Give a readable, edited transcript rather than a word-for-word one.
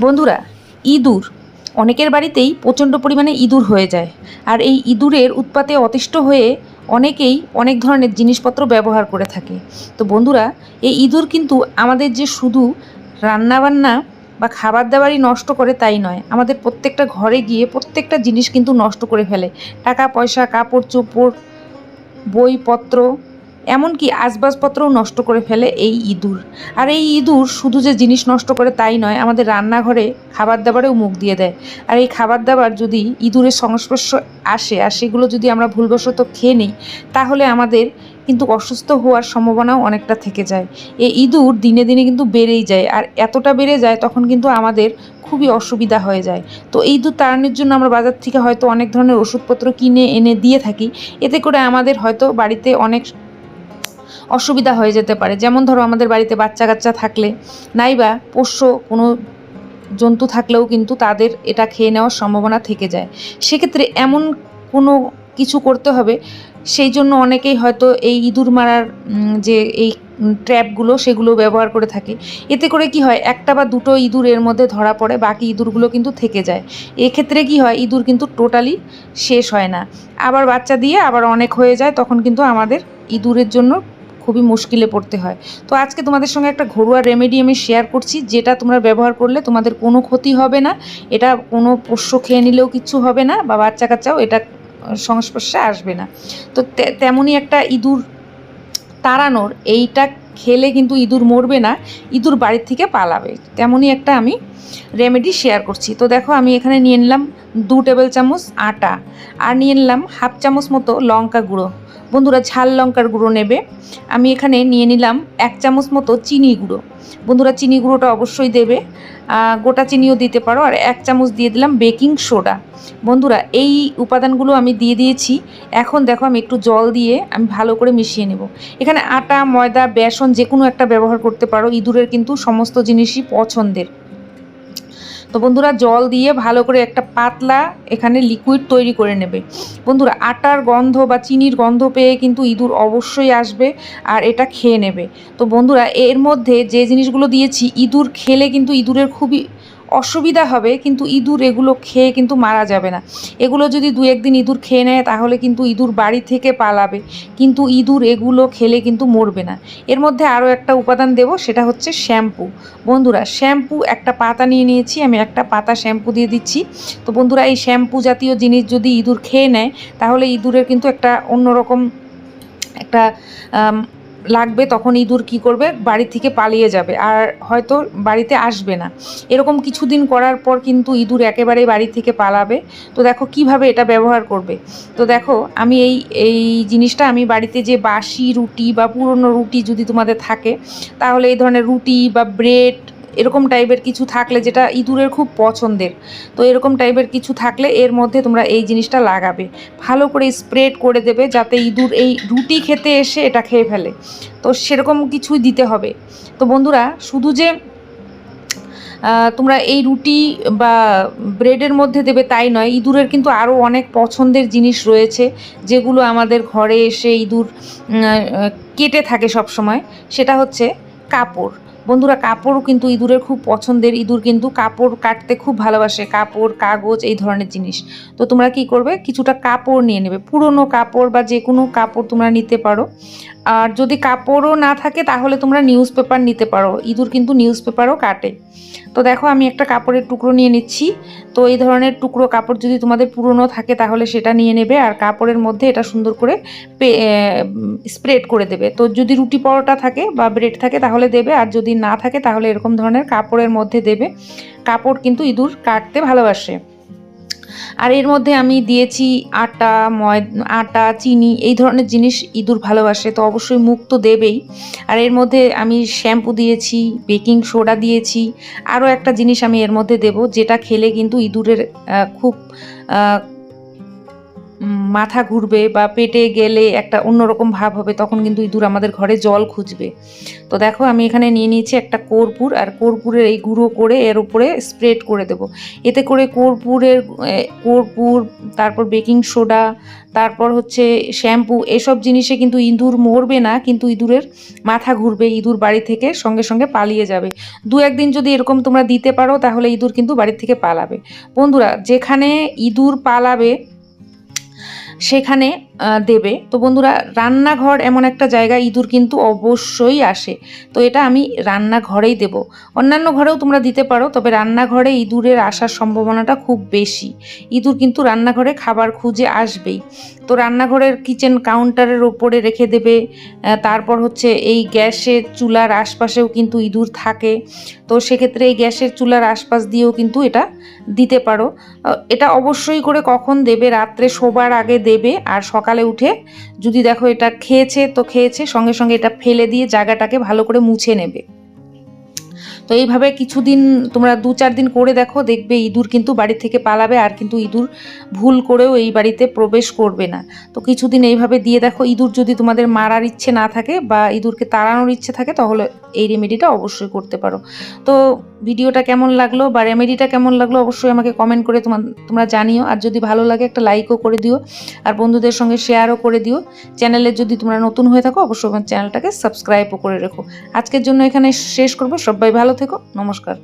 বন্ধুরা, ইঁদুর অনেকের বাড়িতেই প্রচণ্ড পরিমাণে ইঁদুর হয়ে যায়। আর এই ইঁদুরের উৎপাতে অতিষ্ঠ হয়ে অনেকেই অনেক ধরনের জিনিসপত্র ব্যবহার করে থাকে। তো বন্ধুরা, এই ইঁদুর কিন্তু আমাদের যে শুধু রান্নাবান্না বা খাবার দাবারই নষ্ট করে তাই নয়, আমাদের প্রত্যেকটা ঘরে গিয়ে প্রত্যেকটা জিনিস কিন্তু নষ্ট করে ফেলে। টাকা পয়সা, কাপড় চোপড়, বইপত্র, এমনকি আসবাবপত্রও নষ্ট করে ফেলে এই ইঁদুর। আর এই ইঁদুর শুধু যে জিনিস নষ্ট করে তাই নয়, আমাদের রান্নাঘরে খাবার দাবারেও মুখ দিয়ে দেয়। আর এই খাবার দাবার যদি ইঁদুরের সংস্পর্শ আসে আর সেগুলো যদি আমরা ভুলবশত খেয়ে নিই, তাহলে আমাদের কিন্তু অসুস্থ হওয়ার সম্ভাবনাও অনেকটা থেকে যায়। এই ইঁদুর দিনে দিনে কিন্তু বেড়েই যায়, আর এতটা বেড়ে যায় তখন কিন্তু আমাদের খুবই অসুবিধা হয়ে যায়। তো এই ইঁদুর তাড়ানোর জন্য আমরা বাজার থেকে হয়তো অনেক ধরনের ওষুধপত্র কিনে এনে দিয়ে থাকি। এতে করে আমাদের হয়তো বাড়িতে অনেক অসুবিধা হয়ে যেতে পারে। যেমন ধরো, আমাদের বাড়িতে বাচ্চা কাচ্চা থাকলে, নাইবা পোষ্য কোনো জন্তু থাকলেও কিন্তু তাদের এটা খেয়ে নেওয়ার সম্ভাবনা থেকে যায়। সেক্ষেত্রে এমন কোনো কিছু করতে হবে। সেই জন্য অনেকেই হয়তো এই ইঁদুর মারার যে এই ট্র্যাপগুলো সেগুলো ব্যবহার করে থাকে। এতে করে কি হয়, একটা বা দুটো ইঁদুর এর মধ্যে ধরা পড়ে, বাকি ইঁদুরগুলো কিন্তু থেকে যায়। এক্ষেত্রে কি হয়, ইঁদুর কিন্তু টোটালি শেষ হয় না, আবার বাচ্চা দিয়ে আবার অনেক হয়ে যায়। তখন কিন্তু আমাদের ইঁদুরের জন্য খুবই মুশকিলে পড়তে হয়। তো আজকে তোমাদের সঙ্গে একটা ঘরোয়া রেমেডি আমি শেয়ার করছি, যেটা তোমরা ব্যবহার করলে তোমাদের কোনো ক্ষতি হবে না। এটা কোনো পোষ্য খেয়ে নিলেও কিচ্ছু হবে না, বা বাচ্চা কাচ্চাও এটা সংস্পর্শে আসবে না। তো তেমনই একটা ইঁদুর তাড়ানোর, এইটা খেলে কিন্তু ইঁদুর মরবে না, ইঁদুর বাড়ির থেকে পালাবে, তেমনই একটা আমি রেমেডি শেয়ার করছি। তো দেখো, আমি এখানে নিয়ে নিলাম 2 টেবিল চামচ আটা, আর নিয়ে নিলাম হাফ চামচ মতো লঙ্কা গুঁড়ো। বন্ধুরা, ঝাল লঙ্কার গুঁড়ো নেবে। আমি এখানে নিয়ে নিলাম 1 চামচ মতো চিনি গুঁড়ো। বন্ধুরা, চিনি গুঁড়োটা অবশ্যই দেবে, গোটা চিনিও দিতে পারো। আর 1 চামচ দিয়ে দিলাম বেকিং সোডা। বন্ধুরা, এই উপাদানগুলো আমি দিয়ে দিয়েছি। এখন দেখো, আমি একটু জল দিয়ে আমি ভালো করে মিশিয়ে নেব। এখানে আটা, ময়দা, বেসন যে কোনো একটা ব্যবহার করতে পারো, ইঁদুরের কিন্তু সমস্ত জিনিসই পছন্দের। তো বন্ধুরা, জল দিয়ে ভালো করে একটা পাতলা এখানে লিকুইড তৈরি করে নেবে। বন্ধুরা, আটার গন্ধ বা চিনির গন্ধ পেয়ে কিন্তু ইঁদুর অবশ্যই আসবে আর এটা খেয়ে নেবে। তো বন্ধুরা, এর মধ্যে যে জিনিসগুলো দিয়েছি, ইঁদুর খেলে কিন্তু ইঁদুরের খুবই অসুবিধা হবে, কিন্তু ইঁদুর এগুলো খেয়ে কিন্তু মারা যাবে না। এগুলো যদি 2-1 দিন ইঁদুর খেয়ে নেয়, তাহলে কিন্তু ইঁদুর বাড়ি থেকে পালাবে, কিন্তু ইঁদুর এগুলো খেলে কিন্তু মরবে না। এর মধ্যে আরও একটা উপাদান দেব, সেটা হচ্ছে শ্যাম্পু। বন্ধুরা, শ্যাম্পু একটা পাতা নিয়ে নিয়েছি, আমি একটা পাতা শ্যাম্পু দিয়ে দিচ্ছি। তো বন্ধুরা, এই শ্যাম্পু জাতীয় জিনিস যদি ইঁদুর খেয়ে নেয়, তাহলে ইঁদুরের কিন্তু একটা অন্যরকম একটা লাগবে। তখন ইঁদুর কি করবে, বাড়ি থেকে পালিয়ে যাবে আর হয়তো বাড়িতে আসবে না। এরকম কিছুদিন করার পর কিন্তু ইঁদুর একেবারেই বাড়ি থেকে পালাবে। তো দেখো কিভাবে এটা ব্যবহার করবে। তো দেখো, আমি এই জিনিসটা আমি বাড়িতে যে বাসি রুটি বা পুরনো রুটি যদি তোমাদের থাকে, তাহলে এই ধরনের রুটি বা ব্রেড এরকম টাইপের কিছু থাকলে, যেটা ইঁদুরের খুব পছন্দের, তো এরকম টাইপের কিছু থাকলে এর মধ্যে তোমরা এই জিনিসটা লাগাবে, ভালো করে স্প্রেড করে দেবে, যাতে ইঁদুর এই রুটি খেতে এসে এটা খেয়ে ফেলে। তো সেরকম কিছুই দিতে হবে। তো বন্ধুরা, শুধু যে তোমরা এই রুটি বা ব্রেডের মধ্যে দেবে তাই নয়, ইঁদুরের কিন্তু আরও অনেক পছন্দের জিনিস রয়েছে, যেগুলো আমাদের ঘরে এসে ইঁদুর কেটে থাকে সব সময়। সেটা হচ্ছে কাপড়। বন্ধুরা, কাপড়ও কিন্তু ইঁদুরের খুব পছন্দের। ইঁদুর কিন্তু কাপড় কাটতে খুব ভালোবাসে, কাপড়, কাগজ, এই ধরনের জিনিস। তো তোমরা কি করবে, কিছুটা কাপড় নিয়ে নেবে, পুরনো কাপড় বা যে কোনো কাপড় তোমরা নিতে পারো। আর যদি কাপড়ও না থাকে, তাহলে তোমরা নিউজ পেপার নিতে পারো, ইঁদুর কিন্তু নিউজ পেপারও কাটে। তো দেখো, আমি একটা কাপড়ের টুকরো নিয়ে নিচ্ছি। তো এই ধরনের টুকরো কাপড় যদি তোমাদের পুরনো থাকে, তাহলে সেটা নিয়ে নেবে, আর কাপড়ের মধ্যে এটা সুন্দর করে স্প্রেড করে দেবে। তো যদি রুটি পরোটা থাকে বা ব্রেড থাকে তাহলে দেবে, আর যদি না থাকে তাহলে এরকম ধরনের কাপড়ের মধ্যে দেবে। কাপড় কিন্তু ইঁদুর কাটতে ভালোবাসে। আর এর মধ্যে আমি দিয়েছি আটা, আটা, চিনি, এই ধরনের জিনিস ইঁদুর ভালোবাসে, তো অবশ্যই মুখ তো দেবেই। আর এর মধ্যে আমি শ্যাম্পু দিয়েছি, বেকিং সোডা দিয়েছি, আরও একটা জিনিস আমি এর মধ্যে দেব, যেটা খেলে কিন্তু ইঁদুরের খুব মাথা ঘুরবে বা পেটে গেলে একটা অন্যরকম ভাব হবে, তখন কিন্তু ইঁদুর আমাদের ঘরে জল খুঁজবে। তো দেখো আমি এখানে নিয়ে নিয়েছি একটা কর্পূর, আর কর্পূরের এই গুঁড়ো করে এর উপরে স্প্রেড করে দেব। এতে করে কর্পূর, তারপর বেকিং সোডা, তারপর হচ্ছে শ্যাম্পু, এসব জিনিসে কিন্তু ইঁদুর মরবে না, কিন্তু ইঁদুরের মাথা ঘুরবে, ইঁদুর বাড়ি থেকে সঙ্গে সঙ্গে পালিয়ে যাবে। 2-1 দিন যদি এরকম তোমরা দিতে পারো তাহলে ইঁদুর কিন্তু বাড়ি থেকে পালাবে। বন্ধুরা, যেখানে ইঁদুর পালাবে সেখানে দেবে। তো বন্ধুরা, রান্নাঘর এমন একটা জায়গা ইঁদুর কিন্তু অবশ্যই আসে, তো এটা আমি রান্নাঘরেই দেব। অন্যান্য ঘরেও তোমরা দিতে পারো, তবে রান্নাঘরে ইঁদুরের আসার সম্ভাবনাটা খুব বেশি। ইঁদুর কিন্তু রান্নাঘরে খাবার খুঁজে আসবেই। তো রান্নাঘরের কিচেন কাউন্টারের ওপরে রেখে দেবে। তারপর হচ্ছে এই গ্যাসের চুলার আশপাশেও কিন্তু ইঁদুর থাকে, তো সেক্ষেত্রে এই গ্যাসের চুলার আশপাশ দিয়েও কিন্তু এটা দিতে পারো। এটা অবশ্যই করে কখন দেবে, রাত্রে শোবার আগে দেবে, আর সকালে উঠে যদি দেখো এটা খেয়েছে তো খেয়েছে, সঙ্গে সঙ্গে এটা ফেলে দিয়ে জায়গাটাকে ভালো করে মুছে নেবে। তো এইভাবে কিছুদিন তোমরা 2-4 দিন করে দেখো, দেখবে ইঁদুর কিন্তু বাড়ি থেকে পালাবে, আর কিন্তু ইঁদুর ভুল করেও এই বাড়িতে প্রবেশ করবে না। তো কিছুদিন এইভাবে দিয়ে দেখো, ইঁদুর যদি তোমাদের মারার ইচ্ছে না থাকে বা ইঁদুরকে তাড়ানোর ইচ্ছে থাকে তাহলে এই রেমেডিটা অবশ্যই করতে পারো। তো ভিডিওটা কেমন লাগলো বা রেমেডিটা কেমন লাগলো অবশ্যই আমাকে কমেন্ট করে তোমরা জানিও, আর যদি ভালো লাগে একটা লাইকও করে দিও, আর বন্ধুদের সঙ্গে শেয়ারও করে দিও। চ্যানেলে যদি তোমরা নতুন হয়ে থাকো অবশ্যই আমার চ্যানেলটাকে সাবস্ক্রাইবও করে রেখো। আজকের জন্য এখানে শেষ করবো। সবাই ভালো থেকো। নমস্কার।